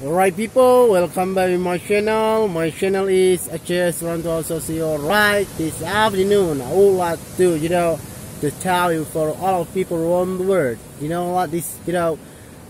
Alright people, welcome back to my channel. My channel is I just want to also see you right this afternoon. I would like to to tell you for all of people around the world. You know what, this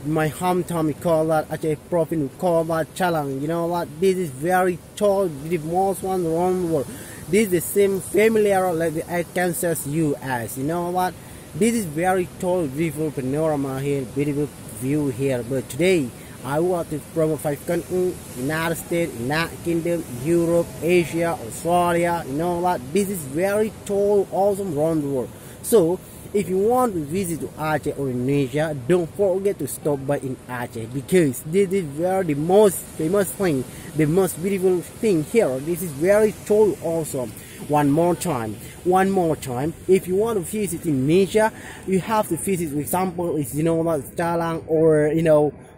my hometown we call that Aceh province, we call that Calang. You know what, this is very tall, the most one around the world. This is the same familiar like the Arkansas US. You know what, this is very tall, beautiful panorama here, beautiful view here. But today I want to promote 5 countries: United States, United Kingdom, Europe, Asia, Australia. You know what? This is very tall, awesome around the world. So, if you want to visit to Aceh or Indonesia, don't forget to stop by in Aceh, because this is where the most famous thing, the most beautiful thing here. This is very tall, awesome. One more time. If you want to visit Indonesia, you have to visit. For example, is calang, or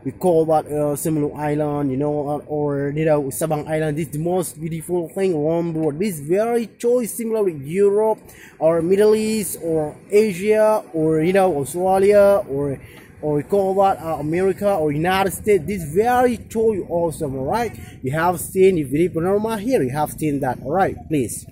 we call that Semelu Island, or Sabang Island. This is the most beautiful thing around the world. This is very choice, similar with Europe or Middle East or Asia or Australia or we call that America or United States. This is very choice, awesome. Alright, you have seen the video panorama here. You have seen that. Alright, please.